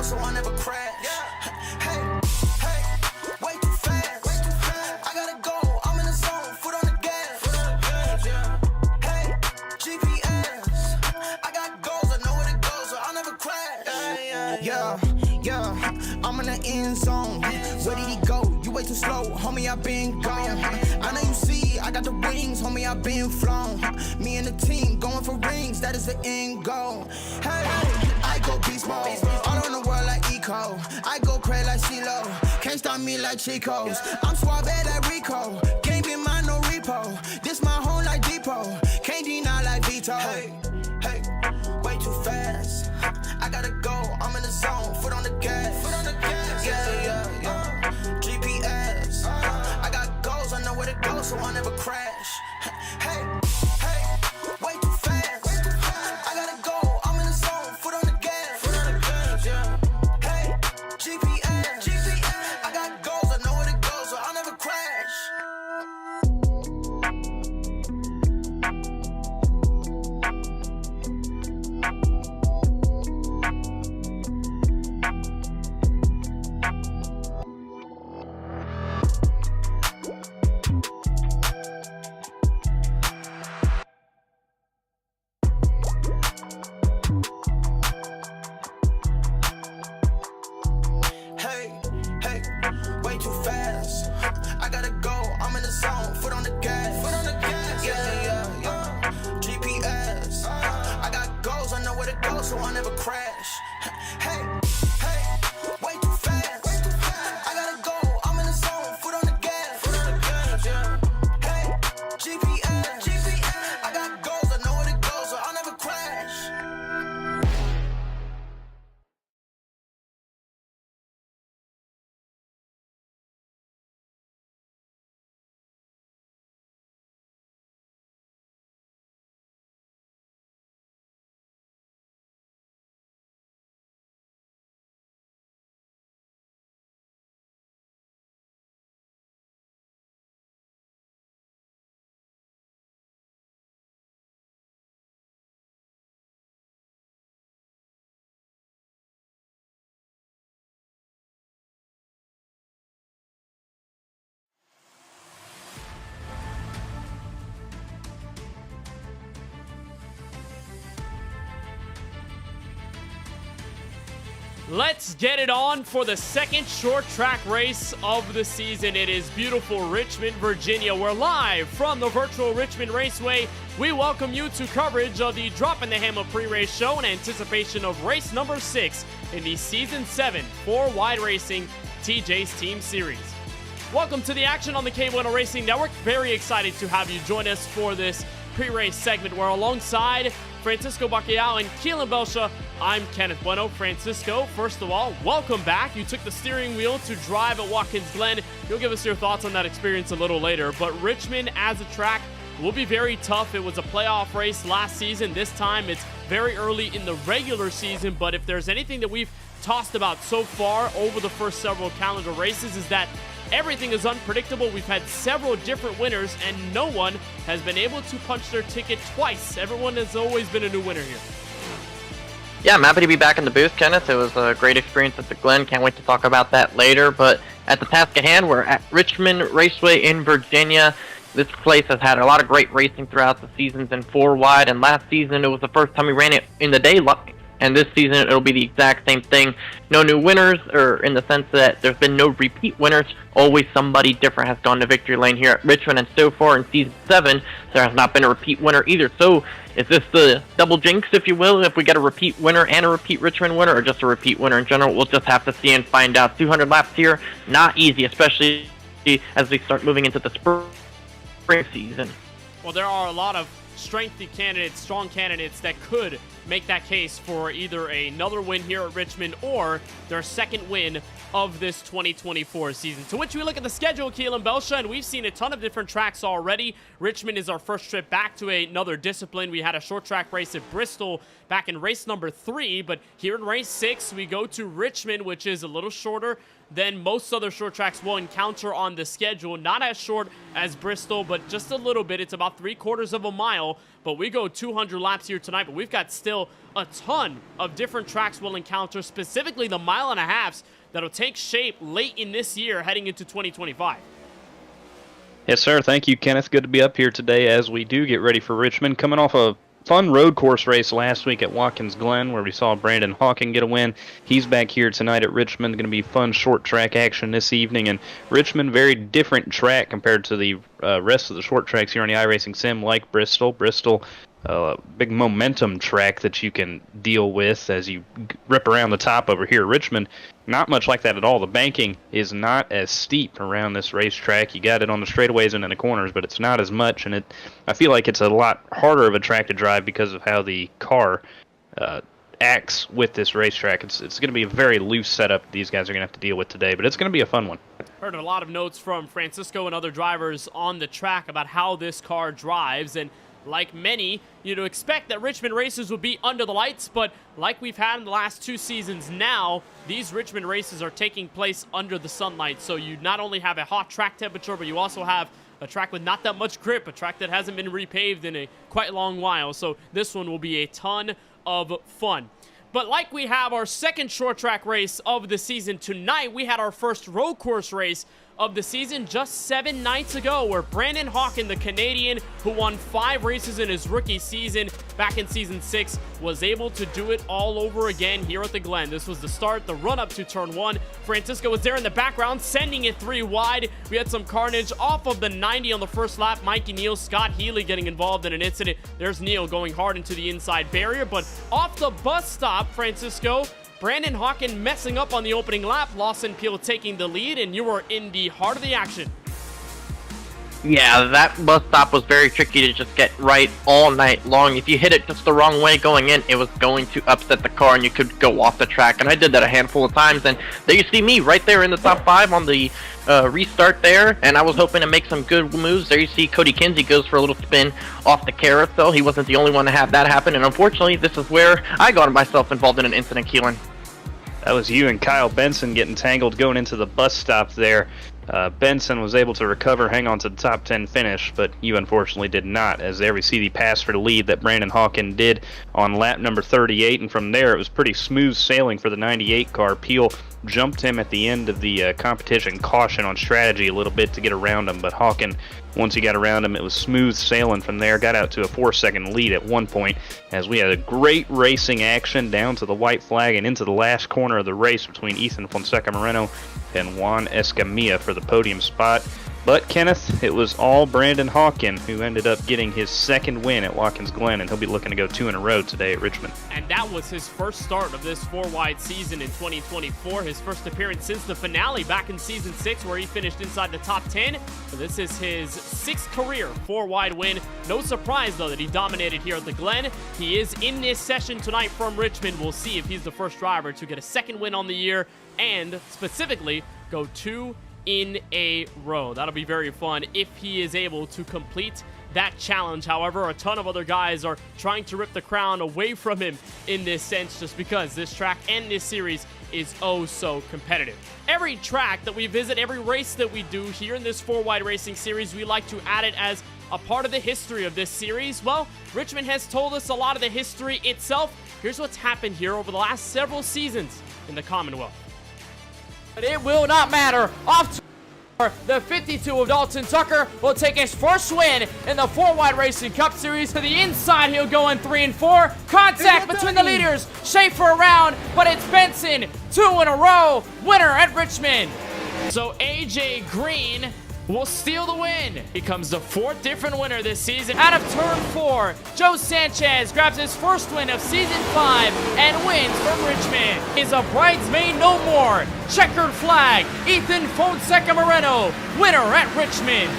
so I never crash. Hey, way too fast. I gotta go, I'm in the zone, foot on the gas. Hey, GPS, I got goals, I know where to go, so I'll never crash. Yeah, I'm in the end zone. Where did he go? You way too slow, homie, I been gone. I know you see, I got the rings, homie, I been flown. Me and the team going for rings, that is the end goal. Hey, I go beast mode, all on the world like Eco. I go crazy like CeeLo, can't stop me like Chico's. I'm suave like Rico, can't be mine no repo. This my home like Depot, can't deny like Vito. Hey, way too fast. I gotta go, I'm in the zone, foot on the gas. Yeah. GPS, I got goals, I know where to go, so I never crash. Hey, way too fast. I gotta go, I'm in the zone, foot on the gas. Hey, GPS, I got goals, I know where to go, so I'll never crash. Way too fast. I gotta go, I'm in the zone, foot on the gas. Yeah. GPS, I got goals, I know where to go, so I never crash. Hey, way too fast. I gotta go, I'm in the zone, foot on the gas. Hey, GPS, I got goals, I know where to go, so I'll never crash. Let's get it on for the second short track race of the season. It is beautiful Richmond, Virginia. We're live from the virtual Richmond Raceway. We welcome you to coverage of the Drop in the Hammer pre-race show in anticipation of race number 6 in the Season 7 4-Wide Racing TJ's Team Series. Welcome to the action on the KBueno Racing Network. Very excited to have you join us for this pre-race segment where alongside Francisco Bacallao and Keelan Belsha, I'm Kenneth Bueno. Francisco, first of all, welcome back. You took the steering wheel to drive at Watkins Glen. You'll give us your thoughts on that experience a little later. But Richmond as a track will be very tough. It was a playoff race last season. This time it's very early in the regular season. But if there's anything that we've tossed about so far over the first several calendar races is that everything is unpredictable. We've had several different winners, and no one has been able to punch their ticket twice. Everyone has always been a new winner here. Yeah, I'm happy to be back in the booth, Kenneth. It was a great experience at the Glen. Can't wait to talk about that later. But at the task at hand, we're at Richmond Raceway in Virginia. This place has had a lot of great racing throughout the seasons in 4-wide, and last season it was the first time we ran it in the daylight. And this season it'll be the exact same thing. No new winners, or in the sense that there's been no repeat winners. Always somebody different has gone to victory lane here at Richmond, and so far in Season 7, there has not been a repeat winner either. So is this the double jinx, if you will, if we get a repeat winner and a repeat Richmond winner, or just a repeat winner in general? We'll just have to see and find out. 200 laps here, not easy, especially as we start moving into the spring season. Well, there are a lot of strengthy candidates, strong candidates that could make that case for either another win here at Richmond or their second win of this 2024 season. To which we look at the schedule, Keelan Belsha, and we've seen a ton of different tracks already. Richmond is our first trip back to another discipline. We had a short track race at Bristol back in race number 3, but here in race 6, we go to Richmond, which is a little shorter than most other short tracks we'll encounter on the schedule. Not as short as Bristol, but just a little bit. It's about 3/4 of a mile, but we go 200 laps here tonight, but we've got still a ton of different tracks we'll encounter, specifically the 1.5 miles that'll take shape late in this year heading into 2025. Yes, sir. Thank you, Kenneth. Good to be up here today as we do get ready for Richmond. Coming off a fun road course race last week at Watkins Glen where we saw Brandon Hawken get a win. He's back here tonight at Richmond. Going to be fun short track action this evening. And Richmond, very different track compared to the rest of the short tracks here on the iRacing Sim, like Bristol. Bristol, big momentum track that you can deal with as you rip around the top over here. Richmond, not much like that at all. The banking is not as steep around this racetrack. You got it on the straightaways and in the corners, but it's not as much, and I feel like it's a lot harder of a track to drive because of how the car acts with this racetrack. It's going to be a very loose setup these guys are going to have to deal with today, but it's going to be a fun one. Heard a lot of notes from Francisco and other drivers on the track about how this car drives, and like many, you'd expect that Richmond races would be under the lights, but like we've had in the last 2 seasons now, these Richmond races are taking place under the sunlight. So you not only have a hot track temperature, but you also have a track with not that much grip, a track that hasn't been repaved in a quite long while. So this one will be a ton of fun. But like we have our second short track race of the season tonight, we had our first road course race of the season just 7 nights ago, where Brandon Hawken, the Canadian who won 5 races in his rookie season back in season 6, was able to do it all over again here at the Glen. This was the start, the run up to turn 1. Francisco was there in the background, sending it 3 wide. We had some carnage off of the 90 on the first lap. Mikey Neal, Scott Healy getting involved in an incident. There's Neal going hard into the inside barrier, but off the bus stop, Francisco, Brandon Hawken messing up on the opening lap, Lawson Peel taking the lead, and you were in the heart of the action. Yeah, that bus stop was very tricky to just get right all night long. If you hit it just the wrong way going in, it was going to upset the car and you could go off the track. And I did that a handful of times. And there you see me right there in the top 5 on the restart there. And I was hoping to make some good moves. There you see Cody Kinsey goes for a little spin off the carousel. He wasn't the only one to have that happen. And unfortunately, this is where I got myself involved in an incident, Keelan. That was you and Kyle Benson getting tangled going into the bus stop there. Benson was able to recover, hang on to the top 10 finish, but you unfortunately did not, as there we see the pass for the lead that Brandon Hawken did on lap number 38, and from there it was pretty smooth sailing for the 98 car. Peel jumped him at the end of the competition, caution on strategy a little bit to get around him, but Hawken, once he got around him, it was smooth sailing from there, got out to a 4-second lead at one point, as we had a great racing action down to the white flag and into the last corner of the race between Ethan Fonseca Moreno and Juan Escamilla for the podium spot. But Kenneth, it was all Brandon Hawken who ended up getting his second win at Watkins Glen, and he'll be looking to go 2 in a row today at Richmond. And that was his first start of this 4-wide season in 2024, his first appearance since the finale back in season 6 where he finished inside the top 10. So this is his 6th career 4-wide win. No surprise though that he dominated here at the Glen. He is in this session tonight from Richmond. We'll see if he's the first driver to get a second win on the year and specifically go 2 in a row. That'll be very fun if he is able to complete that challenge. However, a ton of other guys are trying to rip the crown away from him in this sense, just because this track and this series is oh so competitive. Every track that we visit, every race that we do here in this 4-wide racing series, we like to add it as a part of the history of this series. Well, Richmond has told us a lot of the history itself. Here's what's happened here over the last several seasons in the Commonwealth. But it will not matter. Off to the 52 of Dalton Tucker will take his first win in the 4-wide Racing Cup Series. To the inside, he'll go in 3 and 4. Contact between the leaders. Schaefer around, but it's Benson. 2 in a row. Winner at Richmond. So AJ Green will steal the win. Becomes the 4th different winner this season. Out of turn 4, Joe Sanchez grabs his first win of season 5 and wins from Richmond. Is a bridesmaid no more. Checkered flag, Ethan Fonseca Moreno, winner at Richmond.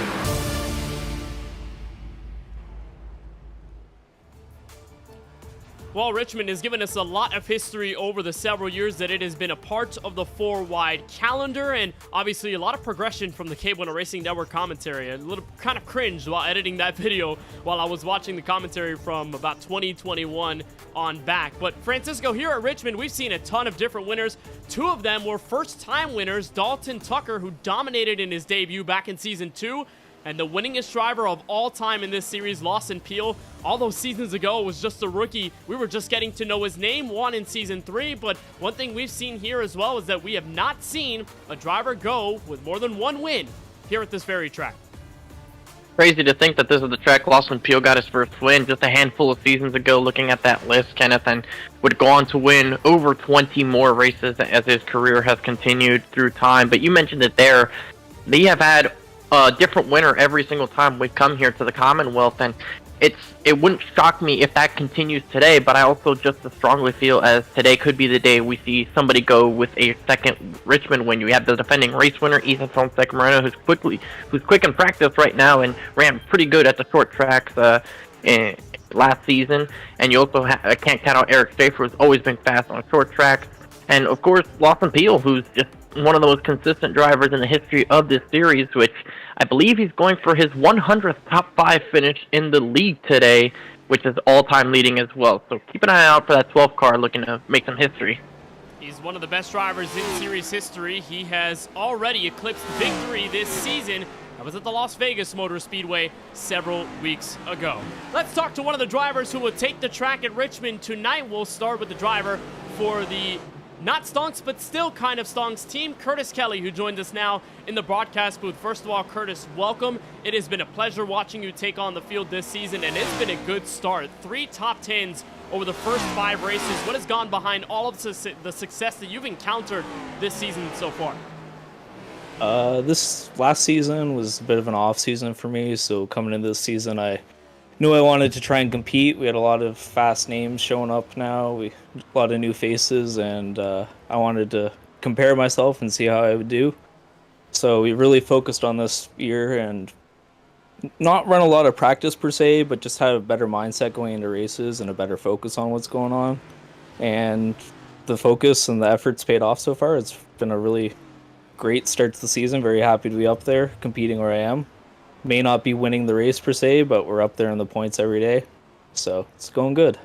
Well, Richmond has given us a lot of history over the several years that it has been a part of the 4-wide calendar, and obviously a lot of progression from the KBueno Racing Network commentary. A little kind of cringed while editing that video while I was watching the commentary from about 2021 on back. But Francisco, here at Richmond, we've seen a ton of different winners. 2 of them were first-time winners. Dalton Tucker, who dominated in his debut back in Season 2, and the winningest driver of all time in this series, Lawson Peel. All those seasons ago, was just a rookie. We were just getting to know his name, won in Season 3, but one thing we've seen here as well is that we have not seen a driver go with more than 1 win here at this very track. Crazy to think that this is the track Lawson Peel got his first win just a handful of seasons ago, looking at that list, Kenneth, and would go on to win over 20 more races as his career has continued through time. But you mentioned it there. They have had a different winner every single time we come here to the Commonwealth, and it wouldn't shock me if that continues today, but I also just as strongly feel as today could be the day we see somebody go with a second Richmond win. You have the defending race winner, Ethan Fonseca-Moreno, who's quick in practice right now and ran pretty good at the short tracks last season, and you also can't count out Eric Schaefer, who's always been fast on short tracks, and of course Lawson Peel, who's just one of the most consistent drivers in the history of this series, which I believe he's going for his 100th top 5 finish in the league today, which is all-time leading as well. So keep an eye out for that 12th car looking to make some history. He's one of the best drivers in series history. He has already eclipsed victory this season. I was at the Las Vegas Motor Speedway several weeks ago. Let's talk to one of the drivers who will take the track at Richmond tonight. We'll start with the driver for the not Stonks, but still kind of Stonks team, Curtis Kelly, who joins us now in the broadcast booth. First of all, Curtis, welcome. It has been a pleasure watching you take on the field this season, and it's been a good start. 3 top 10s over the first 5 races. What has gone behind all of the success that you've encountered this season so far? This last season was a bit of an off season for me, so coming into this season, I knew I wanted to try and compete. We had a lot of fast names showing up now, a lot of new faces, and I wanted to compare myself and see how I would do. So we really focused on this year and not run a lot of practice per se, but just have a better mindset going into races and a better focus on what's going on. And the focus and the efforts paid off so far. It's been a really great start to the season. Very happy to be up there competing where I am. May not be winning the race per se, but we're up there in the points every day. So it's going good.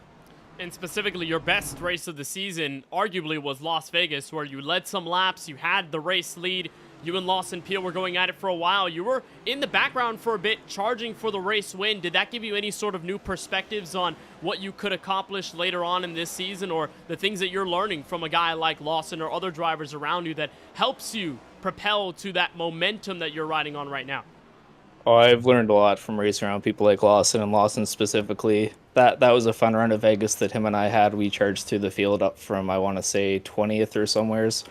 And specifically, your best race of the season arguably was Las Vegas, where you led some laps, you had the race lead. You and Lawson Peel were going at it for a while. You were in the background for a bit, charging for the race win. Did that give you any sort of new perspectives on what you could accomplish later on in this season, or the things that you're learning from a guy like Lawson or other drivers around you that helps you propel to that momentum that you're riding on right now? Oh, I've learned a lot from racing around people like Lawson, and Lawson specifically. That was a fun run at Vegas that him and I had. We charged through the field up from, I want to say, 20th or somewheres,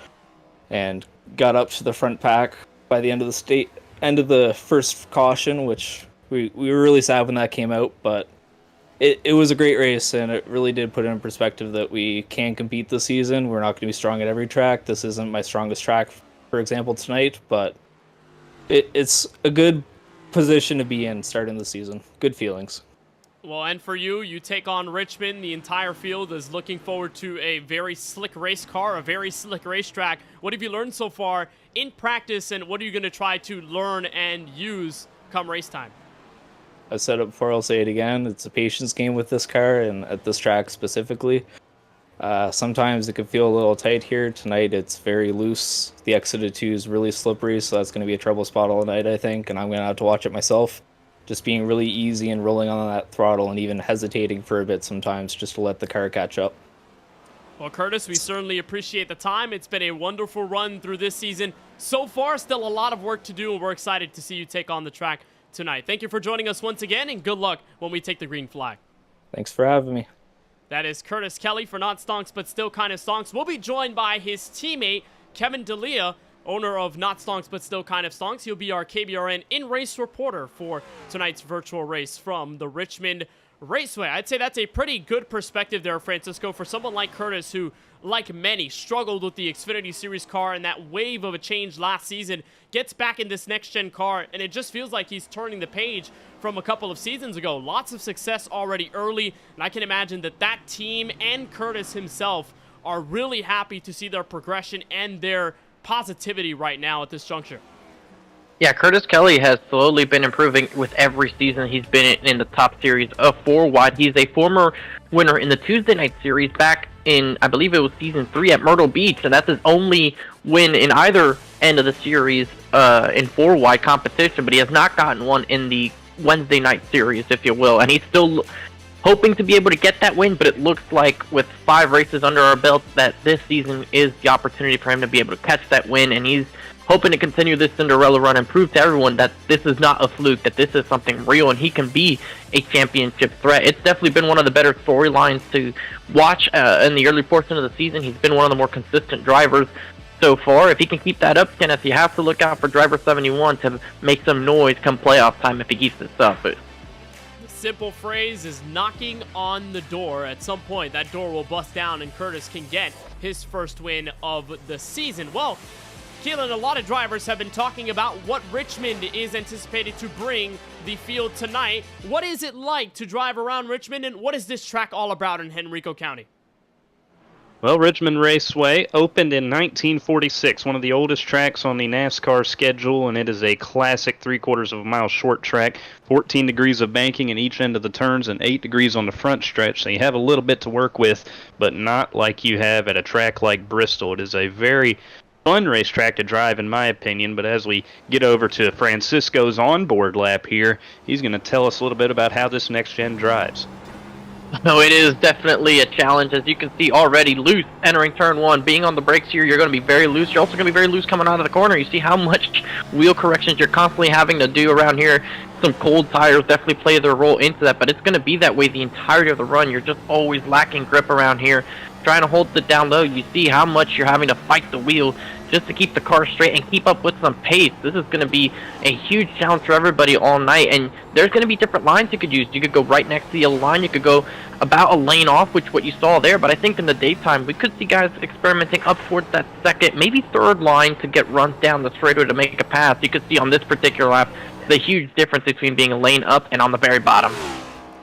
and got up to the front pack by the end of the first caution, which we were really sad when that came out, but it was a great race, and it really did put it in perspective that we can compete this season. We're not going to be strong at every track. This isn't my strongest track, for example, tonight, but it's a good position to be in starting the season. Good feelings. Well, and for you, you take on Richmond. The entire field is looking forward to a very slick race car, a very slick racetrack. What have you learned so far in practice, and what are you going to try to learn and use come race time? I said it before, I'll say it again. It's a patience game with this car, and at this track specifically. Sometimes it can feel a little tight here. Tonight it's very loose. The exit of 2 is really slippery, so that's going to be a trouble spot all night, I think, and I'm going to have to watch it myself. Just being really easy and rolling on that throttle and even hesitating for a bit sometimes just to let the car catch up. Well, Curtis, we certainly appreciate the time. It's been a wonderful run through this season. So far, still a lot of work to do, and we're excited to see you take on the track tonight. Thank you for joining us once again, and good luck when we take the green flag. Thanks for having me. That is Curtis Kelly for Not Stonks, but Still Kinda Stonks. We'll be joined by his teammate, Kevin D'Elia, owner of Not Stonks, but Still Kind of Stonks. He'll be our KBRN in-race reporter for tonight's virtual race from the Richmond Raceway. I'd say that's a pretty good perspective there, Francisco, for someone like Curtis who, like many, struggled with the Xfinity Series car and that wave of a change last season, gets back in this next-gen car, and it just feels like he's turning the page from a couple of seasons ago. Lots of success already early, and I can imagine that that team and Curtis himself are really happy to see their progression and their positivity right now at this juncture. Yeah, Curtis Kelly has slowly been improving with every season he's been in the top series of 4 wide. He's a former winner in the Tuesday night series back in, I believe it was season 3 at Myrtle Beach, and that's his only win in either end of the series in 4 wide competition, but he has not gotten one in the Wednesday night series, if you will, and he's still hoping to be able to get that win, but it looks like with 5 races under our belt that this season is the opportunity for him to be able to catch that win, and he's hoping to continue this Cinderella run and prove to everyone that this is not a fluke, that this is something real, and he can be a championship threat. It's definitely been one of the better storylines to watch in the early portion of the season. He's been one of the more consistent drivers so far. If he can keep that up, Kenneth, you have to look out for driver 71 to make some noise come playoff time if he keeps this up. The simple phrase is knocking on the door. At some point, that door will bust down and Curtis can get his first win of the season. Well, Keelan, a lot of drivers have been talking about what Richmond is anticipated to bring the field tonight. What is it like to drive around Richmond, and what is this track all about in Henrico County? Well, Richmond Raceway opened in 1946, one of the oldest tracks on the NASCAR schedule, and it is a classic 3/4 of a mile short track, 14 degrees of banking in each end of the turns and 8 degrees on the front stretch, so you have a little bit to work with, but not like you have at a track like Bristol. It is a very fun racetrack to drive, in my opinion, but as we get over to Francisco's onboard lap here, he's going to tell us a little bit about how this next gen drives. No, it is definitely a challenge. As you can see already, loose entering turn 1. Being on the brakes here, you're going to be very loose. You're also going to be very loose coming out of the corner. You see how much wheel corrections you're constantly having to do around here. Some cold tires definitely play their role into that, but it's going to be that way the entirety of the run. You're just always lacking grip around here, trying to hold it down low. You see how much you're having to fight the wheel just to keep the car straight and keep up with some pace. This is going to be a huge challenge for everybody all night, and there's going to be different lines you could use. You could go right next to the yellow line. You could go about a lane off, which what you saw there, but I think in the daytime we could see guys experimenting up towards that second, maybe third line to get runs down the straightaway to make a pass. You could see on this particular lap the huge difference between being a lane up and on the very bottom.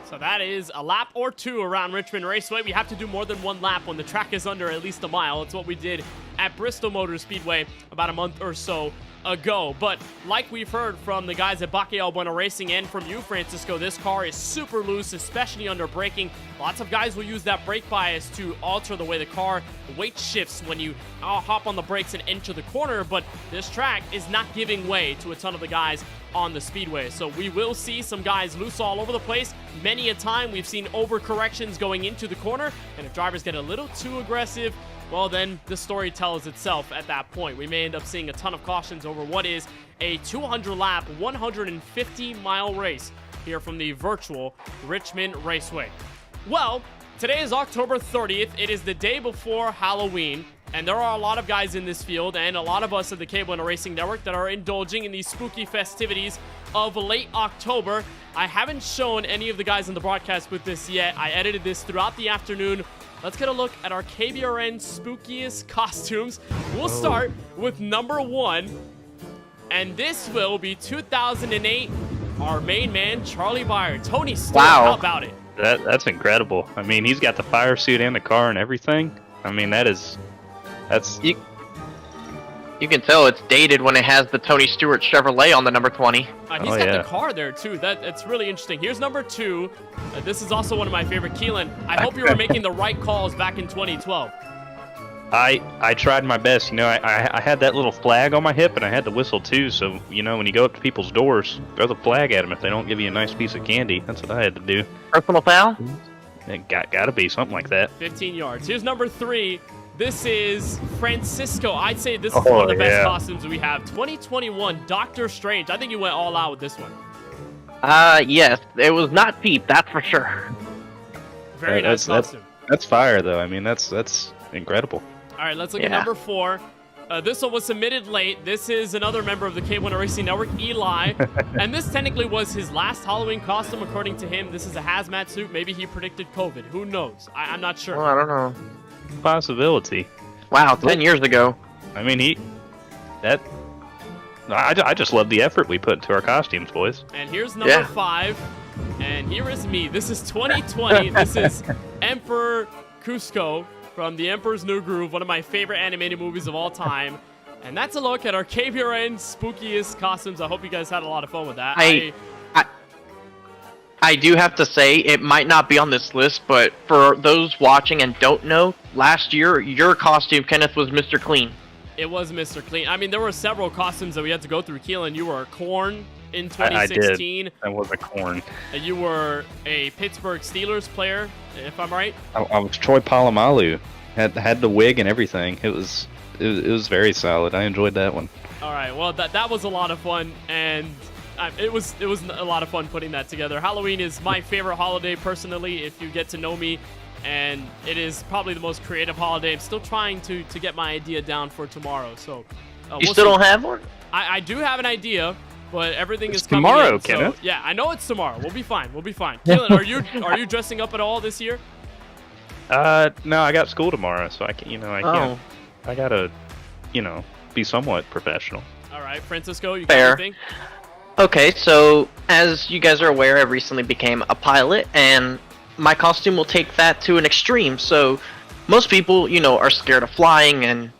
So that is a lap or 2 around Richmond Raceway. We have to do more than 1 lap when the track is under at least a mile. It's what we did at Bristol Motor Speedway about a month or so ago. But like we've heard from the guys at KBueno Racing and from you, Francisco, this car is super loose, especially under braking. Lots of guys will use that brake bias to alter the way the car weight shifts when you hop on the brakes and enter the corner, but this track is not giving way to a ton of the guys on the speedway. So we will see some guys loose all over the place. Many a time we've seen overcorrections going into the corner, and if drivers get a little too aggressive, well, then the story tells itself at that point. We may end up seeing a ton of cautions over what is a 200-lap, 150-mile race here from the virtual Richmond Raceway. Well, today is October 30th. It is the day before Halloween, and there are a lot of guys in this field and a lot of us at the KBueno Racing Network that are indulging in these spooky festivities of late October. I haven't shown any of the guys in the broadcast with this yet. I edited this throughout the afternoon. Let's get a look at our KBRN spookiest costumes. We'll start with number 1, and this will be 2008, our main man, Charlie Byer. Tony Stewart, Wow. How about it? That's incredible. I mean, he's got the fire suit and the car and everything. I mean, that's You can tell it's dated when it has the Tony Stewart Chevrolet on the number 20. He's got the car there, too. It's really interesting. Here's number 2. This is also one of my favorite. Keelan, I hope you were making the right calls back in 2012. I tried my best. You know, I had that little flag on my hip, and I had the whistle, too. So, you know, when you go up to people's doors, throw the flag at them if they don't give you a nice piece of candy. That's what I had to do. Personal foul? It gotta be something like that. 15 yards. Here's number 3. This is Francisco. I'd say this is one of the best costumes we have. 2021 Doctor Strange. I think you went all out with this one. Yes. It was not cheap, that's for sure. Very nice costume. That's fire, though. I mean, that's incredible. All right, let's look at number 4. This one was submitted late. This is another member of the KBueno Racing Network, Eli. And this technically was his last Halloween costume, according to him. This is a hazmat suit. Maybe he predicted COVID. Who knows? I'm not sure. Well, I don't know. Possibility. Wow, 10 years ago. I mean, I just love the effort we put into our costumes, boys. And here's number 5. And here is me. This is 2020. This is Emperor Cusco from The Emperor's New Groove, one of my favorite animated movies of all time. And that's a look at our KBueno spookiest costumes. I hope you guys had a lot of fun with that. I do have to say, it might not be on this list, but for those watching and don't know, last year, your costume, Kenneth, was Mr. Clean. It was Mr. Clean. I mean, there were several costumes that we had to go through. Keelan, you were a Corn in 2016. I did. I was a Corn. You were a Pittsburgh Steelers player, if I'm right. I was Troy Polamalu. Had the wig and everything. It was very solid. I enjoyed that one. All right. Well, that was a lot of fun, and it was a lot of fun putting that together. Halloween is my favorite holiday personally, if you get to know me, and it is probably the most creative holiday. I'm still trying to get my idea down for tomorrow. So you still don't have one? I do have an idea. But everything it's is coming tomorrow, in, Kenneth. So, yeah, I know it's tomorrow. We'll be fine. Keelan, are you dressing up at all this year? No, I got school tomorrow, so I can't. I gotta, be somewhat professional. All right, Francisco, you got Fair. anything? Okay, so as you guys are aware, I recently became a pilot, and my costume will take that to an extreme. So most people, are scared of flying, and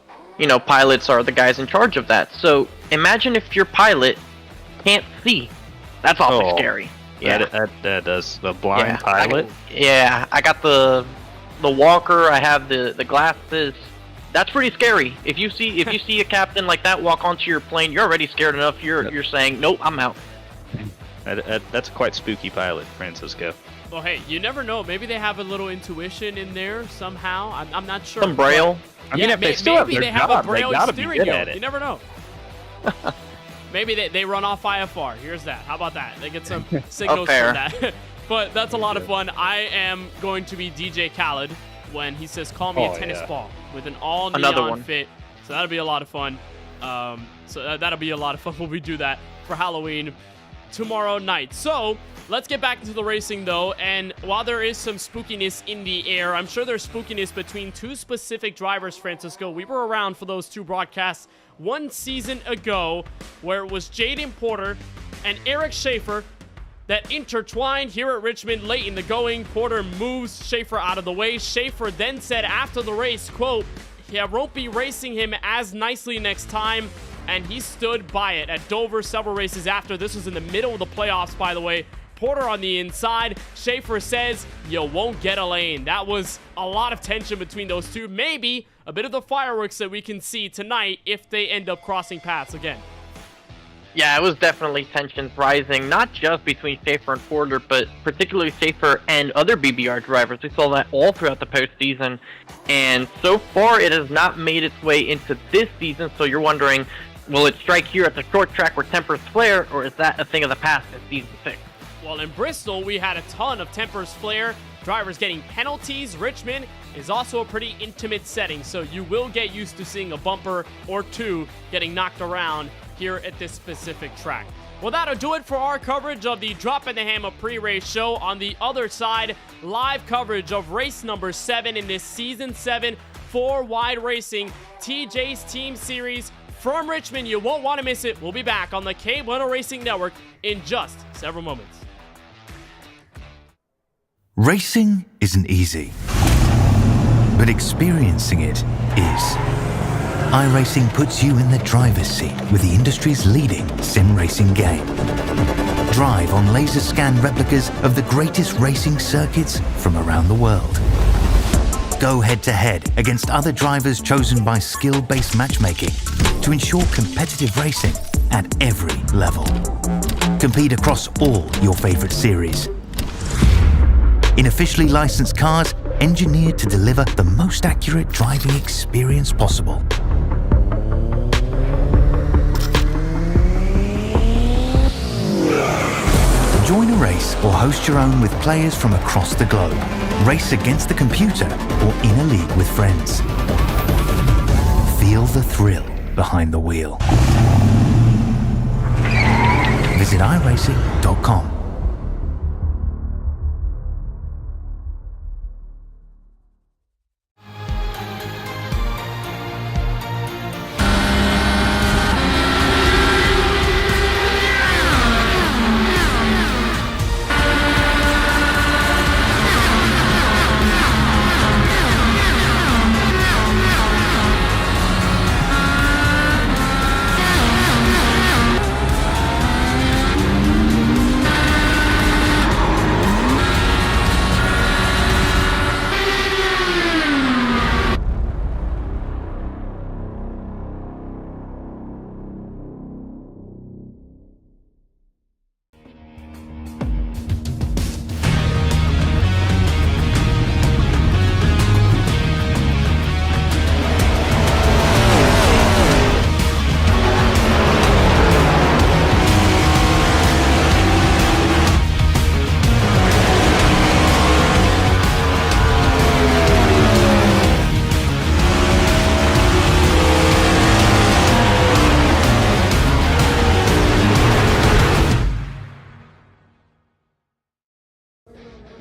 pilots are the guys in charge of that. So imagine if your pilot can't see. That's awfully scary. Yeah, that does the blind pilot. I got the walker. I have the glasses. That's pretty scary. If you see a captain like that walk onto your plane, you're already scared enough. You're saying, nope, I'm out. That's a quite spooky pilot, Francisco. Well, hey, you never know. Maybe they have a little intuition in there somehow. I'm not sure. Some braille. I mean, if they still have their have job, a braille they gotta steering be good wheel. at it. You never know. Maybe they run off IFR. Here's that. How about that? They get some signals from that. But that's a lot of fun. I am going to be DJ Khaled when he says, call me a tennis ball, with an all-neon fit. So that'll be a lot of fun. That'll be a lot of fun when we do that for Halloween tomorrow night. So let's get back into the racing, though. And while there is some spookiness in the air, I'm sure there's spookiness between two specific drivers, Francisco. We were around for those two broadcasts one season ago, where it was Jaden Porter and Eric Schaefer that intertwined here at Richmond late in the going. Porter moves Schaefer out of the way. Schaefer then said after the race, quote, "I won't be racing him as nicely next time," and he stood by it at Dover several races after. This was in the middle of the playoffs, by the way. Porter on the inside. Schaefer says, "You won't get a lane." That was a lot of tension between those two. Maybe a bit of the fireworks that we can see tonight if they end up crossing paths again. Yeah, it was definitely tensions rising, not just between Schaefer and Porter, but particularly Schaefer and other BBR drivers. We saw that all throughout the postseason, and so far it has not made its way into this season, so you're wondering, will it strike here at the short track where tempers flare, or is that a thing of the past in Season 6? Well, in Bristol, we had a ton of tempers flare, drivers getting penalties. Richmond is also a pretty intimate setting, so you will get used to seeing a bumper or two getting knocked around here at this specific track. Well, that'll do it for our coverage of the Drop in the Hammer pre-race show. On the other side, live coverage of race number 7 in this Season 7 4-wide racing TJ's Team Series from Richmond. You won't want to miss it. We'll be back on the KBueno Racing Network in just several moments. Racing isn't easy, but experiencing it is. iRacing puts you in the driver's seat with the industry's leading sim racing game. Drive on laser scan replicas of the greatest racing circuits from around the world. Go head to head against other drivers chosen by skill-based matchmaking to ensure competitive racing at every level. Compete across all your favorite series. In officially licensed cars, engineered to deliver the most accurate driving experience possible. Join a race or host your own with players from across the globe. Race against the computer or in a league with friends. Feel the thrill behind the wheel. Visit iRacing.com.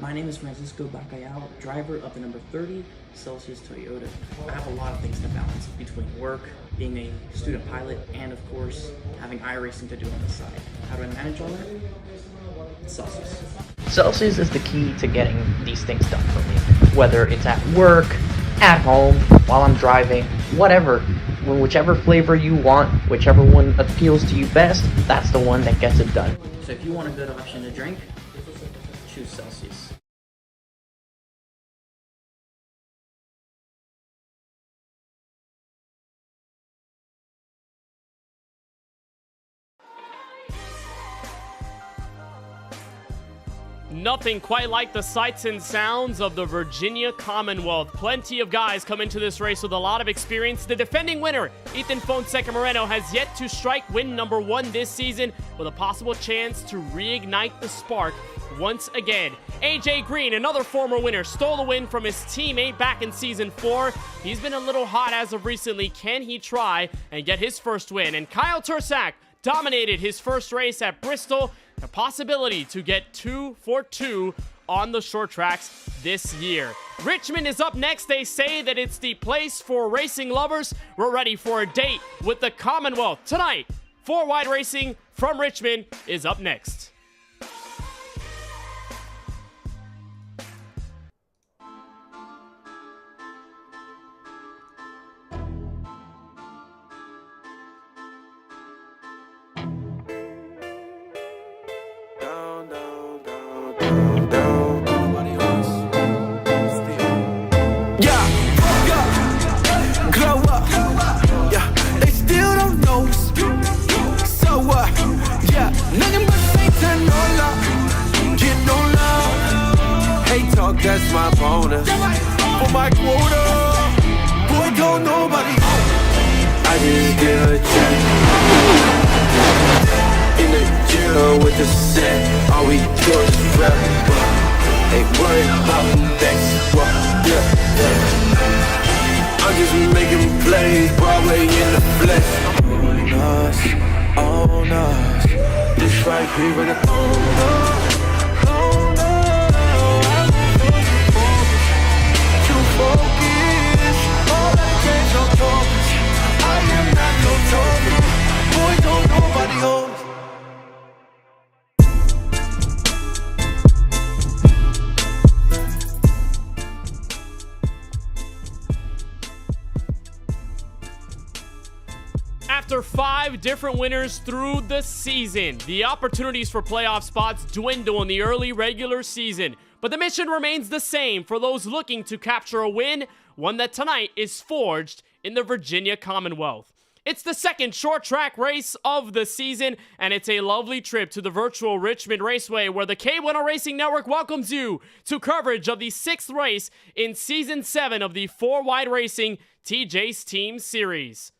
My name is Francisco Bacallao, driver of the number 30 Celsius Toyota. I have a lot of things to balance between work, being a student pilot, and of course, having iRacing to do on the side. How do I manage all that? Celsius. Celsius is the key to getting these things done for me. Whether it's at work, at home, while I'm driving, whatever. Whichever flavor you want, whichever one appeals to you best, that's the one that gets it done. So if you want a good option to drink, choose Celsius. Nothing quite like the sights and sounds of the Virginia Commonwealth. Plenty of guys come into this race with a lot of experience. The defending winner, Ethan Fonseca Moreno, has yet to strike win number 1 this season, with a possible chance to reignite the spark once again. AJ Green, another former winner, stole the win from his teammate back in season 4. He's been a little hot as of recently. Can he try and get his first win? And Kyle Tursak dominated his first race at Bristol. A possibility to get 2 for 2 on the short tracks this year. Richmond is up next. They say that it's the place for racing lovers. We're ready for a date with the Commonwealth tonight. 4 Wide Racing from Richmond is up next. That's my bonus for my quota. Boy, don't nobody. I just get a check in the jail with the set. All we do is rap. Ain't worried about next. I'm just making plays, Broadway in the flesh. On us, this right here with the on us. After 5 different winners through the season, the opportunities for playoff spots dwindle in the early regular season. But the mission remains the same for those looking to capture a win, one that tonight is forged in the Virginia Commonwealth. It's the second short track race of the season, and it's a lovely trip to the virtual Richmond Raceway, where the KBueno Racing Network welcomes you to coverage of the 6th race in Season 7 of the 4 Wide Racing TJ's Team Series.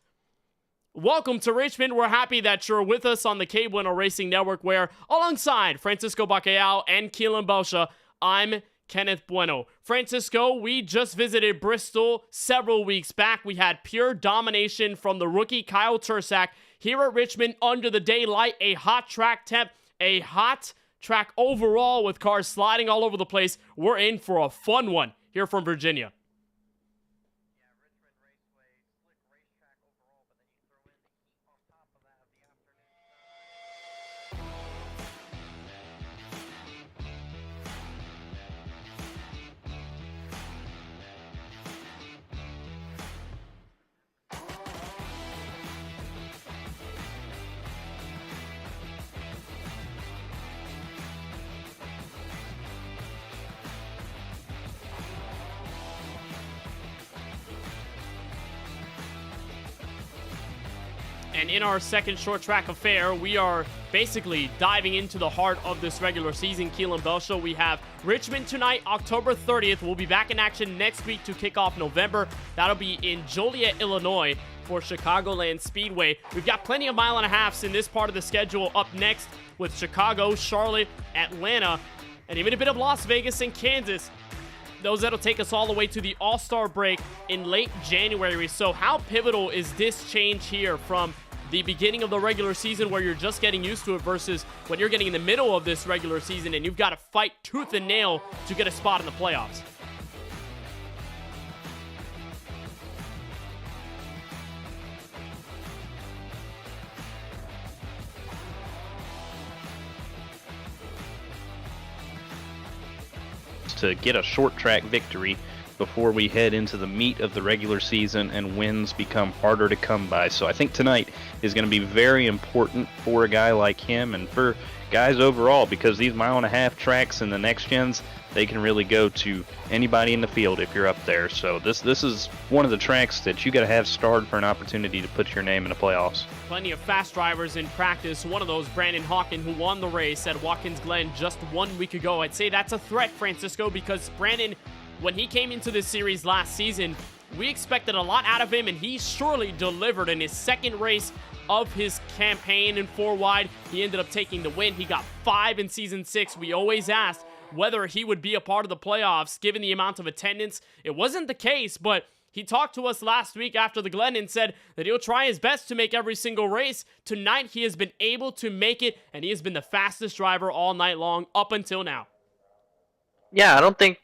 Welcome to Richmond. We're happy that you're with us on the KBueno Racing Network, where alongside Francisco Bacallao and Keelan Belsha, I'm Kenneth Bueno. Francisco, we just visited Bristol several weeks back. We had pure domination from the rookie Kyle Tursak. Here at Richmond, under the daylight, a hot track temp, a hot track overall with cars sliding all over the place. We're in for a fun one here from Virginia. And in our second short track affair, we are basically diving into the heart of this regular season Keelan Bell Show. We have Richmond tonight, October 30th. We'll be back in action next week to kick off November. That'll be in Joliet, Illinois for Chicagoland Speedway. We've got plenty of mile and a halves in this part of the schedule up next with Chicago, Charlotte, Atlanta, and even a bit of Las Vegas and Kansas. Those that'll take us all the way to the All-Star break in late January. So how pivotal is this change here from the beginning of the regular season where you're just getting used to it versus when you're getting in the middle of this regular season and you've got to fight tooth and nail to get a spot in the playoffs? To get a short track victory before we head into the meat of the regular season and wins become harder to come by. So I think tonight is going to be very important for a guy like him and for guys overall, because these mile and a half tracks in the next gens, they can really go to anybody in the field if you're up there. So this is one of the tracks that you got to have starred for an opportunity to put your name in the playoffs. Plenty of fast drivers in practice. One of those, Brandon Hawken, who won the race at Watkins Glen just 1 week ago. I'd say that's a threat, Francisco, because Brandon, when he came into this series last season, we expected a lot out of him, and he surely delivered in his second race of his campaign in 4 wide. He ended up taking the win. He got 5 in Season 6. We always asked whether he would be a part of the playoffs given the amount of attendance. It wasn't the case, but he talked to us last week after the Glen and said that he'll try his best to make every single race. Tonight, he has been able to make it, and he has been the fastest driver all night long up until now. Yeah, I don't think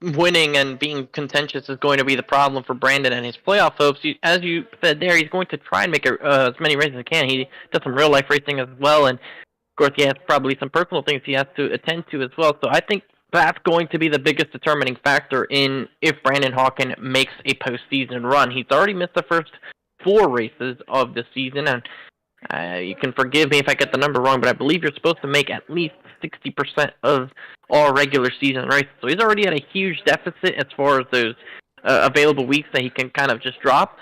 winning and being contentious is going to be the problem for Brandon and his playoff hopes. As you said there, he's going to try and make as many races as he can. He does some real-life racing as well, and of course, he has probably some personal things he has to attend to as well. So I think that's going to be the biggest determining factor in if Brandon Hawken makes a postseason run. He's already missed the first 4 races of the season, and you can forgive me if I get the number wrong, but I believe you're supposed to make at least 60% of all regular season races. So he's already at a huge deficit as far as those available weeks that he can kind of just drop.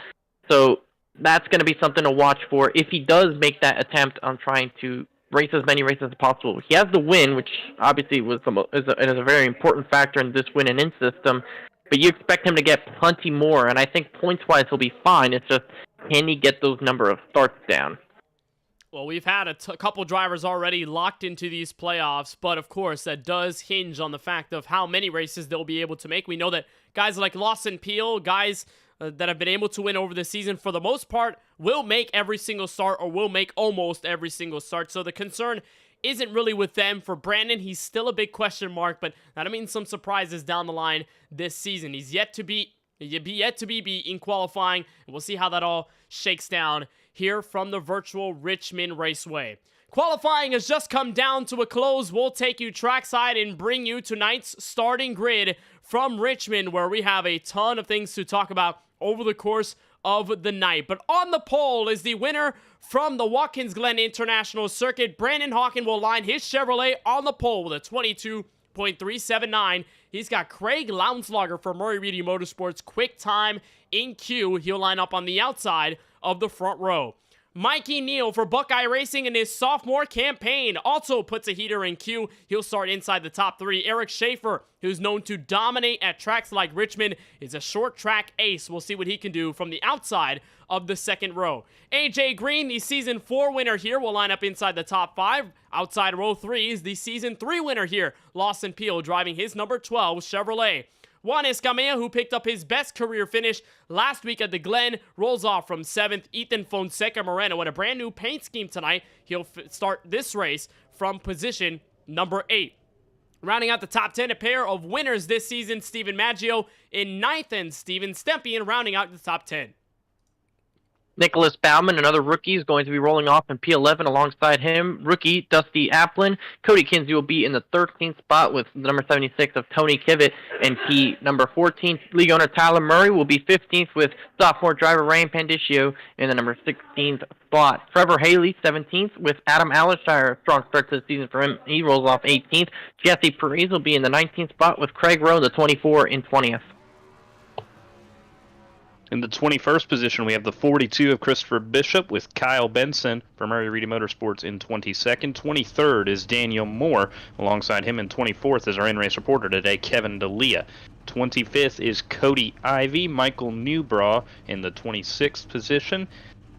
So that's going to be something to watch for if he does make that attempt on trying to race as many races as possible. He has the win, which obviously is a very important factor in this win and in system, but you expect him to get plenty more, and I think points-wise he'll be fine. It's just, can he get those number of starts down? Well, we've had a couple drivers already locked into these playoffs, but of course that does hinge on the fact of how many races they'll be able to make. We know that guys like Lawson Peel, guys that have been able to win over the season, for the most part, will make every single start or will make almost every single start. So the concern isn't really with them. For Brandon, he's still a big question mark, but that means some surprises down the line this season. He's yet to be in qualifying, and we'll see how that all shakes down here from the virtual Richmond Raceway. Qualifying has just come down to a close. We'll take you trackside and bring you tonight's starting grid from Richmond, where we have a ton of things to talk about over the course of the night. But on the pole is the winner from the Watkins Glen International Circuit. Brandon Hawken will line his Chevrolet on the pole with a 22.379. He's got Craig Lounslager for Murray Reedy Motorsports quick time in Q. He'll line up on the outside of the front row. Mikey Neal for Buckeye Racing in his sophomore campaign also puts a heater in Q. He'll start inside the top 3. Eric Schaefer, who's known to dominate at tracks like Richmond, is a short track ace. We'll see what he can do from the outside of the second row. AJ Green, the Season 4 winner here, will line up inside the top 5. Outside row 3 is the Season 3 winner here, Lawson Peel, driving his number 12 Chevrolet. Juan Escamilla, who picked up his best career finish last week at the Glen, rolls off from 7th. Ethan Fonseca Moreno, with a brand new paint scheme tonight, he'll start this race from position number 8. Rounding out the top 10, a pair of winners this season, Stephen Maggio in 9th and Steven Stempian rounding out the top 10. Nicholas Bauman, another rookie, is going to be rolling off in P11 alongside him. Rookie Dusty Applin. Cody Kinsey will be in the 13th spot with number 76 of Tony Kivett in P number 14. League owner Tyler Murray will be 15th with sophomore driver Ryan Pandicio in the number 16th spot. Trevor Haley, 17th with Adam Alishire. Strong start to the season for him. He rolls off 18th. Jesse Perez will be in the 19th spot with Craig Rowe, the 24, in 20th. In the 21st position, we have the 42 of Christopher Bishop with Kyle Benson from Murray Reedy Motorsports in 22nd. 23rd is Daniel Moore. Alongside him in 24th is our in-race reporter today, Kevin D'Elia. 25th is Cody Ivey. Michael Newbraw in the 26th position.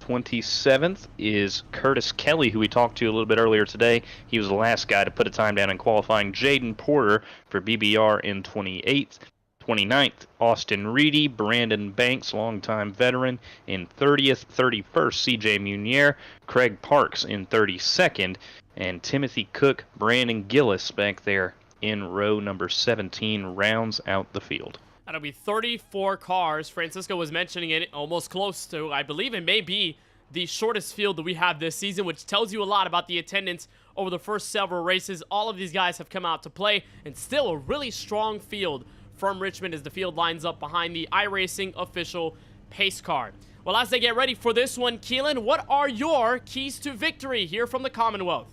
27th is Curtis Kelly, who we talked to a little bit earlier today. He was the last guy to put a time down in qualifying. Jaden Porter for BBR in 28th. 29th, Austin Reedy, Brandon Banks, longtime veteran, in 30th. 31st, CJ Munier, Craig Parks in 32nd, and Timothy Cook, Brandon Gillis back there in row number 17 rounds out the field. That'll be 34 cars. Francisco was mentioning it, almost close to, I believe it may be the shortest field that we have this season, which tells you a lot about the attendance over the first several races. All of these guys have come out to play, and still a really strong field from Richmond as the field lines up behind the iRacing official pace car. Well, as they get ready for this one, Keelan, what are your keys to victory here from the Commonwealth?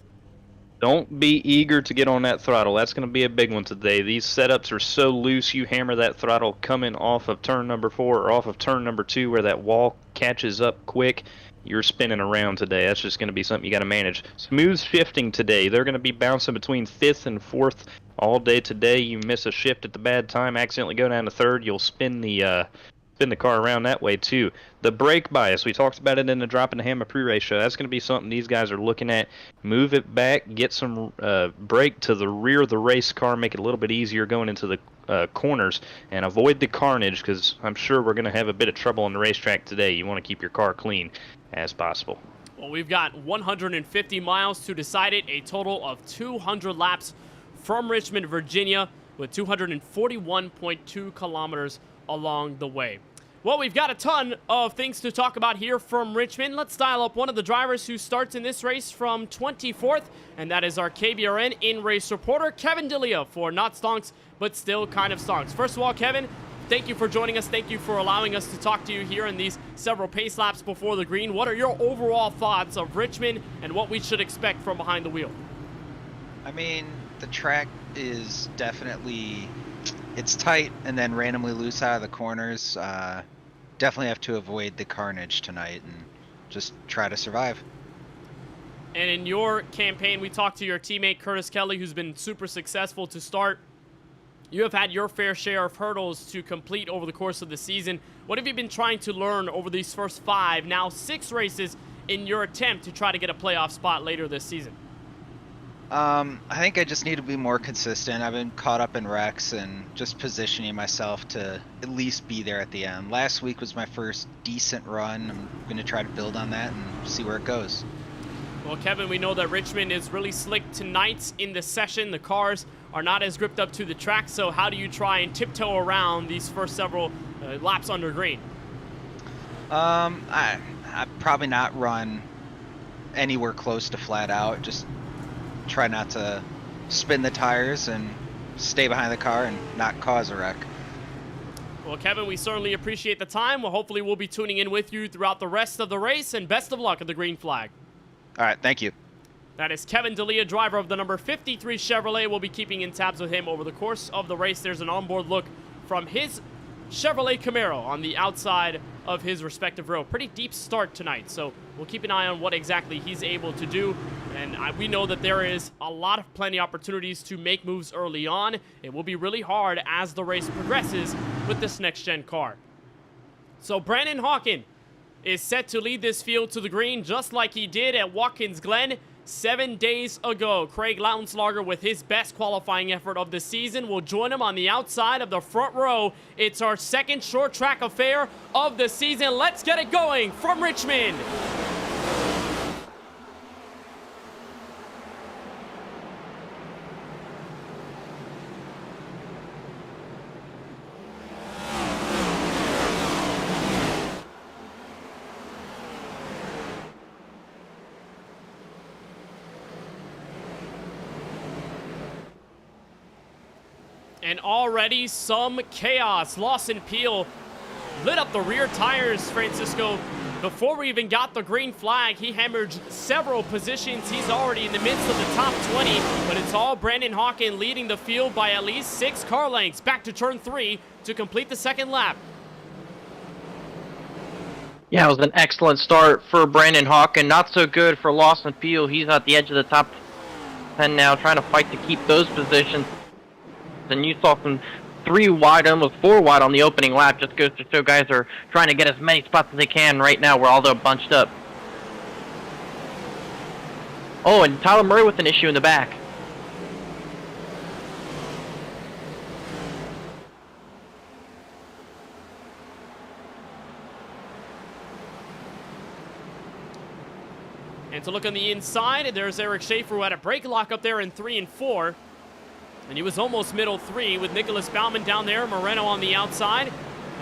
Don't be eager to get on that throttle. That's going to be a big one today. These setups are so loose, you hammer that throttle coming off of turn number 4 or off of turn number 2 where that wall catches up quick. You're spinning around today. That's just going to be something you got to manage. Smooth shifting today. They're going to be bouncing between 5th and 4th all day today. You miss a shift at the bad time, accidentally go down to 3rd, you'll spin the car around that way too. The brake bias, we talked about it in the drop and the hammer pre-race show. That's going to be something these guys are looking at. Move it back, get some brake to the rear of the race car, make it a little bit easier going into the corners, and avoid the carnage, because I'm sure we're going to have a bit of trouble on the racetrack today. You want to keep your car clean as possible. Well, we've got 150 miles to decide it, a total of 200 laps from Richmond, Virginia, with 241.2 kilometers along the way. Well, we've got a ton of things to talk about here from Richmond. Let's dial up one of the drivers who starts in this race from 24th, and that is our KBRN in-race reporter, Kevin D'Elia, for Not Stonks, but Still Kind of Stonks. First of all, Kevin, thank you for joining us. Thank you for allowing us to talk to you here in these several pace laps before the green. What are your overall thoughts of Richmond and what we should expect from behind the wheel? I mean, the track is definitely, it's tight and then randomly loose out of the corners. Definitely have to avoid the carnage tonight and just try to survive. And in your campaign, we talked to your teammate Curtis Kelly, who's been super successful to start. You have had your fair share of hurdles to complete over the course of the season. What have you been trying to learn over these first 5, now 6 races in your attempt to try to get a playoff spot later this season? I think I just need to be more consistent. I've been caught up in wrecks and just positioning myself to at least be there at the end. Last week was my first decent run. I'm going to try to build on that and see where it goes. Well, Kevin, we know that Richmond is really slick tonight in the session. The cars are not as gripped up to the track, so how do you try and tiptoe around these first several laps under green? I probably not run anywhere close to flat out. Just try not to spin the tires and stay behind the car and not cause a wreck. Well, Kevin, we certainly appreciate the time. Well, hopefully we'll be tuning in with you throughout the rest of the race, and best of luck at the green flag. All right, thank you. That is Kevin D'Elia, driver of the number 53 Chevrolet. We'll be keeping in tabs with him over the course of the race. There's an onboard look from his Chevrolet Camaro on the outside of his respective row. Pretty deep start tonight, so we'll keep an eye on what exactly he's able to do. And we know that there is a lot of plenty opportunities to make moves early on. It will be really hard as the race progresses with this next-gen car. So Brandon Hawken is set to lead this field to the green just like he did at Watkins Glen 7 days ago. Craig Lautenslager, with his best qualifying effort of the season, will join him on the outside of the front row. It's our second short track affair of the season. Let's get it going from Richmond. And already some chaos. Lawson Peel lit up the rear tires, Francisco. Before we even got the green flag, he hammered several positions. He's already in the midst of the top 20, but it's all Brandon Hawken leading the field by at least 6 car lengths. Back to turn 3 to complete the second lap. Yeah, it was an excellent start for Brandon Hawken. Not so good for Lawson Peel. He's at the edge of the top 10 now, trying to fight to keep those positions. And you saw some 3 wide, almost 4 wide on the opening lap. Just goes to show guys are trying to get as many spots as they can right now. We're all though bunched up. Oh, and Tyler Murray with an issue in the back. And to look on the inside, there's Eric Schaefer, who had a brake lock up there in 3 and 4. And he was almost middle 3 with Nicholas Baumann down there, Moreno on the outside,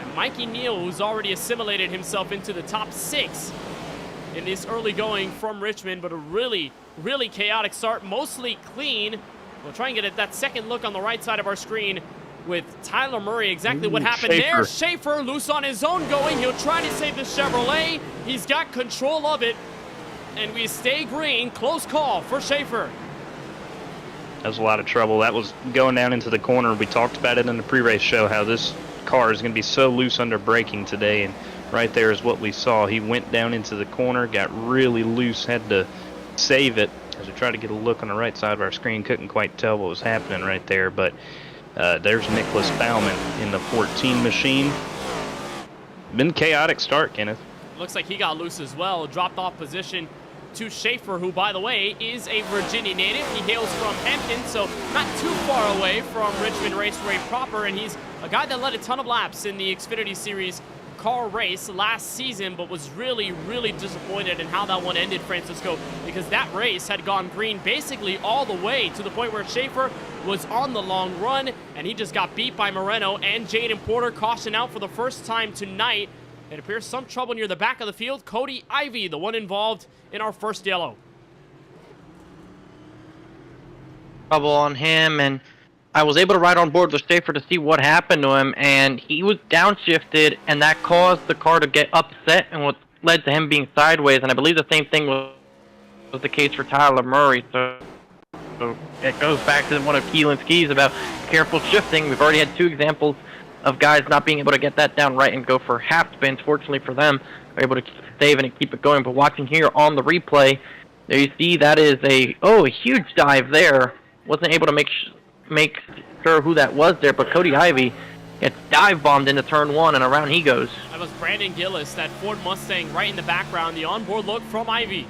and Mikey Neal, who's already assimilated himself into the top 6 in this early going from Richmond, but a really, really chaotic start, mostly clean. We'll try and get that second look on the right side of our screen with Tyler Murray. Exactly what happened there. Schaefer loose on his own going. He'll try to save the Chevrolet. He's got control of it, and we stay green. Close call for Schaefer. That was a lot of trouble. That was going down into the corner. We talked about it in the pre-race show, how this car is going to be so loose under braking today, and right there is what we saw. He went down into the corner, got really loose, had to save it. As we tried to get a look on the right side of our screen, couldn't quite tell what was happening right there, but there's Nicholas Baumann in the 14 machine. Been a chaotic start, Kenneth. Looks like he got loose as well, dropped off position to Schaefer, who, by the way, is a Virginia native. He hails from Hampton, so not too far away from Richmond Raceway proper, and he's a guy that led a ton of laps in the Xfinity Series car race last season, but was really, really disappointed in how that one ended, Francisco, because that race had gone green basically all the way to the point where Schaefer was on the long run, and he just got beat by Moreno and Jaden Porter. Caution out for the first time tonight. It appears some trouble near the back of the field. Cody Ivey, the one involved in our first yellow. Trouble on him, and I was able to ride on board with Schaefer to see what happened to him, and he was downshifted, and that caused the car to get upset, and what led to him being sideways. And I believe the same thing was the case for Tyler Murray. So it goes back to one of Keelan's keys about careful shifting. We've already had 2 examples of guys not being able to get that down right and go for half spins. Fortunately for them, they're able to save it and keep it going. But watching here on the replay, there you see that is a huge dive there. Wasn't able to make sure who that was there, but Cody Ivey gets dive bombed into turn 1, and around he goes. That was Brandon Gillis, that Ford Mustang right in the background. The onboard look from Ivey.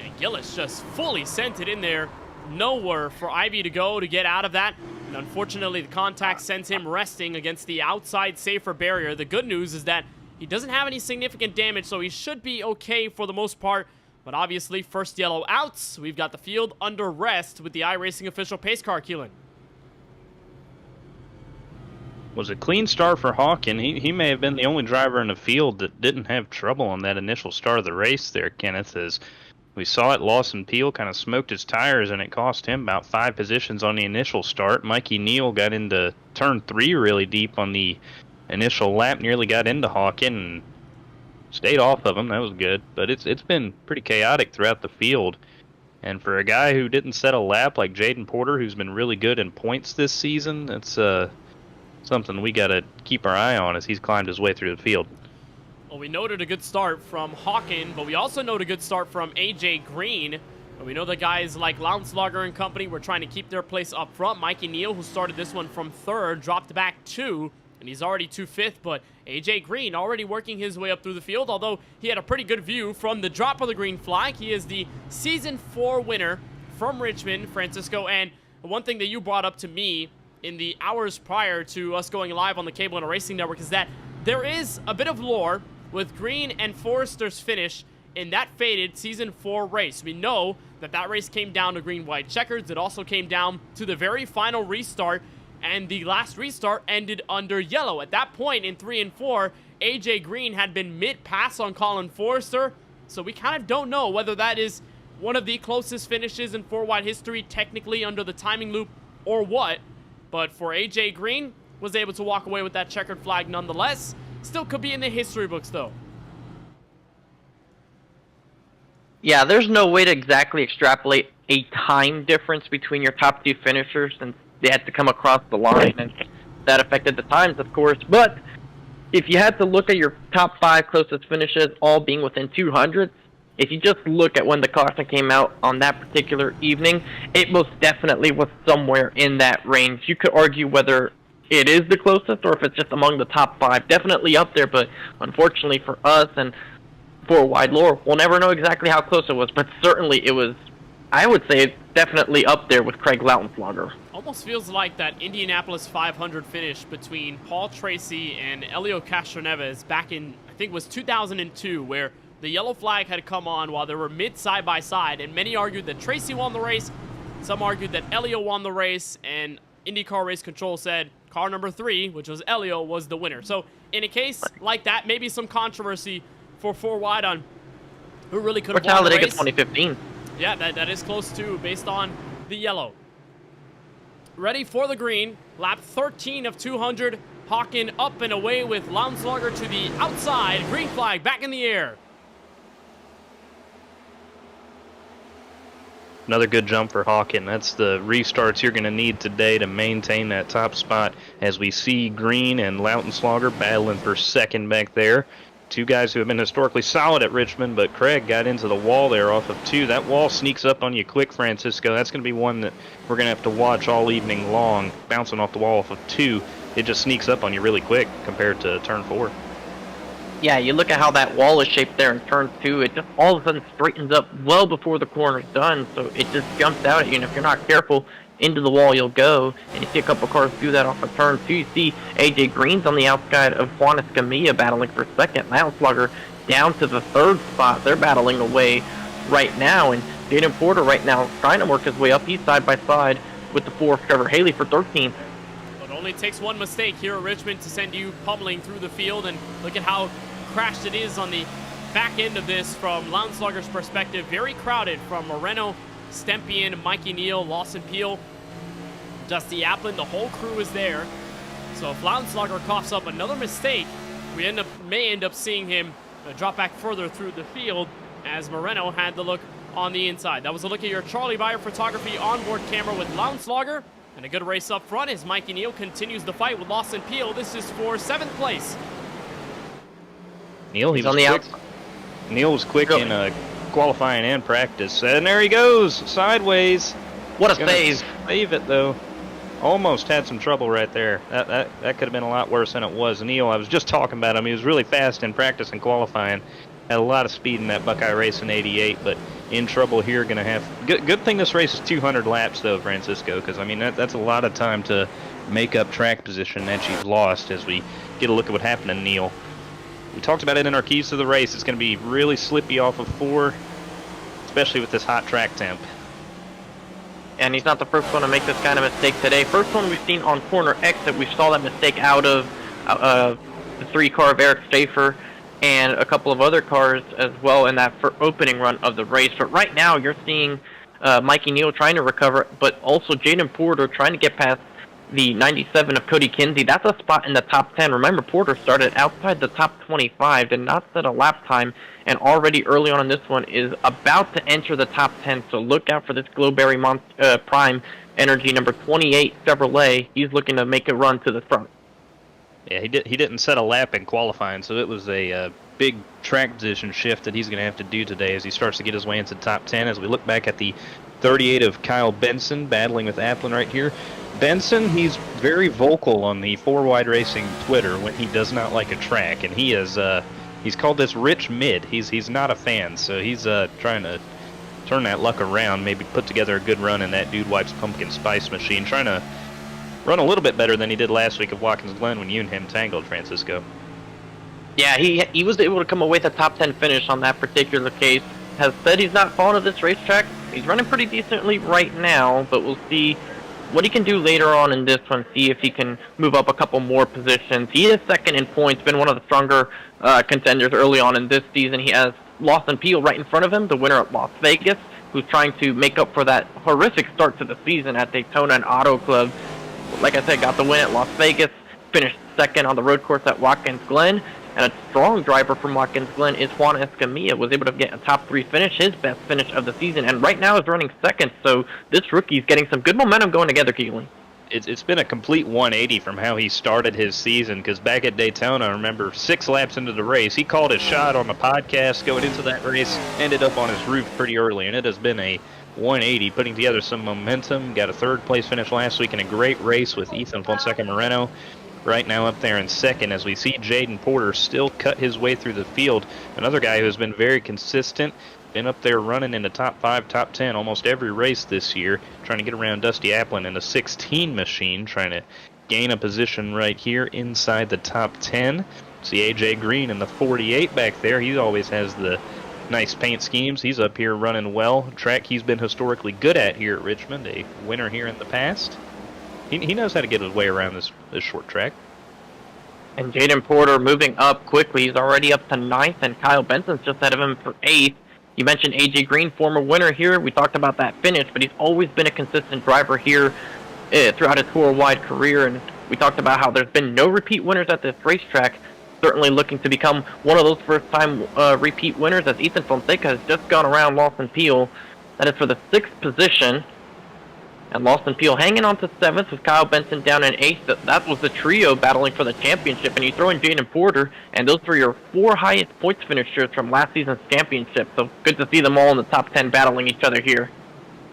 And Gillis just fully sent it in there. Nowhere for Ivey to go to get out of that. And unfortunately, the contact sends him resting against the outside safer barrier. The good news is that he doesn't have any significant damage, so he should be okay for the most part. But obviously, first yellow outs. We've got the field under rest with the iRacing official pace car, Keelan. Was a clean start for Hawken. He may have been the only driver in the field that didn't have trouble on that initial start of the race there, Kenneth, as we saw it. Lawson Peel kind of smoked his tires, and it cost him about 5 positions on the initial start. Mikey Neal got into turn 3 really deep on the initial lap, nearly got into Hawken and stayed off of him. That was good, but it's been pretty chaotic throughout the field. And for a guy who didn't set a lap like Jaden Porter, who's been really good in points this season, it's something we got to keep our eye on as he's climbed his way through the field. Well, we noted a good start from Hawken, but we also noted a good start from AJ Green. And we know that guys like Lautenslager and company were trying to keep their place up front. Mikey Neal, who started this one from 3rd, dropped back 2 and he's already to 5th, but AJ Green already working his way up through the field, although he had a pretty good view from the drop of the green flag. He is the Season 4 winner from Richmond, Francisco, and one thing that you brought up to me in the hours prior to us going live on the KBueno Racing Network is that there is a bit of lore with Green and Forrester's finish in that faded Season 4 race. We know that that race came down to green-white checkers. It also came down to the very final restart, and the last restart ended under yellow. At that point in 3 and 4, AJ Green had been mid-pass on Colin Forrester, so we kind of don't know whether that is one of the closest finishes in 4-wide history, technically under the timing loop, or what. But for AJ Green, was able to walk away with that checkered flag nonetheless. Still could be in the history books, though. Yeah, there's no way to exactly extrapolate a time difference between your top 2 finishers since they had to come across the line, and that affected the times, of course. But if you had to look at your top 5 closest finishes all being within 200, if you just look at when the caution came out on that particular evening, it most definitely was somewhere in that range. You could argue whether it is the closest or if it's just among the top 5. Definitely up there, but unfortunately for us and for wide lore, we'll never know exactly how close it was, but certainly it was, I would say, it's definitely up there with Craig Lautenschlager. Almost feels like that Indianapolis 500 finish between Paul Tracy and Elio Castroneves back in, I think it was 2002, where the yellow flag had come on while they were mid side-by-side, and many argued that Tracy won the race, some argued that Elio won the race, and IndyCar Race Control said car number 3, which was Elio, was the winner. So in a case like that, maybe some controversy for 4-wide on who really could have won the race. 2015. Yeah, that is close too, based on the yellow. Ready for the green. Lap 13 of 200. Hawken up and away with Lautenschlager to the outside. Green flag back in the air. Another good jump for Hawken. That's the restarts you're going to need today to maintain that top spot, as we see Green and Lautenschlager battling for second back there. 2 guys who have been historically solid at Richmond, but Craig got into the wall there off of 2. That wall sneaks up on you quick, Francisco. That's going to be one that we're going to have to watch all evening long, bouncing off the wall off of 2. It just sneaks up on you really quick compared to turn 4. Yeah, you look at how that wall is shaped there in turn 2, it just all of a sudden straightens up well before the corner's done, so it just jumps out at you, and if you're not careful, into the wall you'll go, and you see a couple cars do that off of turn 2. You see AJ Green's on the outside of Juan Escamilla battling for second. Lautenschlager down to the 3rd spot. They're battling away right now, and Jaden Porter right now trying to work his way up. He's side by side with the 4th Trevor Haley for 13th. It only takes one mistake here at Richmond to send you pummeling through the field, and look at how crashed it is on the back end of this from Lautenschlager's perspective. Very crowded from Moreno, Stempian, Mikey Neal, Lawson Peel, Dusty Applin. The whole crew is there. So if Lautenschlager coughs up another mistake, we may end up seeing him drop back further through the field, as Moreno had the look on the inside. That was a look at your Charlie Beyer Photography onboard camera with Lautenschlager. And a good race up front as Mikey Neal continues the fight with Lawson Peel. This is for 7th place. Neal, He's on the outside. Neal was quick in qualifying and practice. And there he goes, sideways. What a save. Save it, though. Almost had some trouble right there. That could have been a lot worse than it was. Neal, I was just talking about him. He was really fast in practice and qualifying. Had a lot of speed in that Buckeye race in 88, but in trouble here. Going to have... Good thing this race is 200 laps, though, Francisco, because, I mean, that's a lot of time to make up track position that you've lost as we get a look at what happened to Neal. We talked about it in our keys to the race. It's going to be really slippy off of 4, especially with this hot track temp. And he's not the first one to make this kind of mistake today. First one we've seen on corner exit. We saw that mistake out of the 3 car of Eric Schaefer and a couple of other cars as well in that opening run of the race. But right now you're seeing Mikey Neal trying to recover, but also Jaden Porter trying to get past the 97 of Cody Kinsey. That's a spot in the top 10. Remember, Porter started outside the top 25, did not set a lap time, and already early on in this one is about to enter the top 10. So look out for this Glowberry Prime Energy number 28 Chevrolet. He's looking to make a run to the front. Yeah, he didn't set a lap in qualifying, so it was a big track position shift that he's going to have to do today as he starts to get his way into the top 10. As we look back at the 38 of Kyle Benson battling with Applin right here. Benson, he's very vocal on the 4Wide Racing Twitter when he does not like a track, and he is he's called this Rich Mid. He's not a fan, so he's trying to turn that luck around, maybe put together a good run in that Dude Wipes Pumpkin Spice machine, trying to run a little bit better than he did last week at Watkins Glen when you and him tangled, Francisco. Yeah, he was able to come away with a top 10 finish on that particular case. Has said he's not fond of this racetrack. He's running pretty decently right now, but we'll see what he can do later on in this one, see if he can move up a couple more positions. He is second in points, been one of the stronger contenders early on in this season. He has Lawson Peel right in front of him, the winner at Las Vegas, who's trying to make up for that horrific start to the season at Daytona and Auto Club. Like I said, got the win at Las Vegas, finished second on the road course at Watkins Glen. And a strong driver from Watkins Glen is Juan Escamilla, was able to get a top 3 finish, his best finish of the season, and right now is running second, so this rookie's getting some good momentum going together, Keelan. It's been a complete 180 from how he started his season, because back at Daytona, I remember 6 laps into the race, he called his shot on the podcast going into that race, ended up on his roof pretty early, and it has been a 180, putting together some momentum, got a 3rd place finish last week in a great race with Ethan Fonseca Moreno. Right now up there in second as we see Jaden Porter still cut his way through the field. Another guy who has been very consistent, been up there running in the top 5, top 10 almost every race this year, trying to get around Dusty Applin in the 16 machine, trying to gain a position right here inside the top 10. See AJ Green in the 48 back there. He always has the nice paint schemes. He's up here running well. Track he's been historically good at here at Richmond, a winner here in the past. He knows how to get his way around this short track. And Jaden Porter moving up quickly. He's already up to 9th, and Kyle Benson's just ahead of him for 8th. You mentioned AJ Green, former winner here. We talked about that finish, but he's always been a consistent driver here throughout his tour-wide career. And we talked about how there's been no repeat winners at this racetrack. Certainly looking to become one of those first-time repeat winners, as Ethan Fonseca has just gone around Lawson Peel. That is for the 6th position. And Lawson Peel hanging on to 7th with Kyle Benson down in 8th. That was the trio battling for the championship. And you throw in Jaden Porter, and those were your 4 highest points finishers from last season's championship. So good to see them all in the top 10 battling each other here.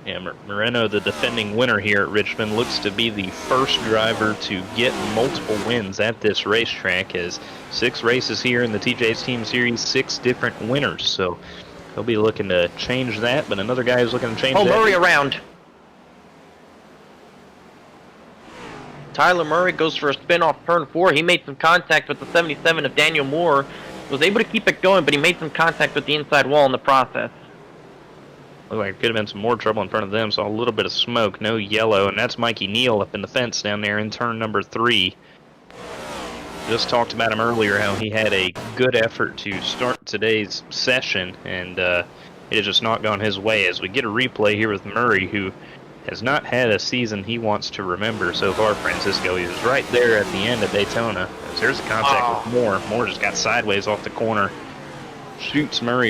Yeah, Moreno, the defending winner here at Richmond, looks to be the first driver to get multiple wins at this racetrack. As 6 races here in the TJ's Team Series, 6 different winners. So he'll be looking to change that. But another guy who's looking to change that. Murray around. Tyler Murray goes for a spin off turn 4. He made some contact with the 77 of Daniel Moore. Was able to keep it going, but he made some contact with the inside wall in the process. Looked like it could have been some more trouble in front of them. Saw a little bit of smoke, no yellow, and that's Mikey Neal up in the fence down there in turn number 3. Just talked about him earlier, how he had a good effort to start today's session, and it has just not gone his way. As we get a replay here with Murray, who has not had a season he wants to remember so far, Francisco. He was right there at the end of Daytona. As there's a contact with Moore. Moore just got sideways off the corner, shoots Murray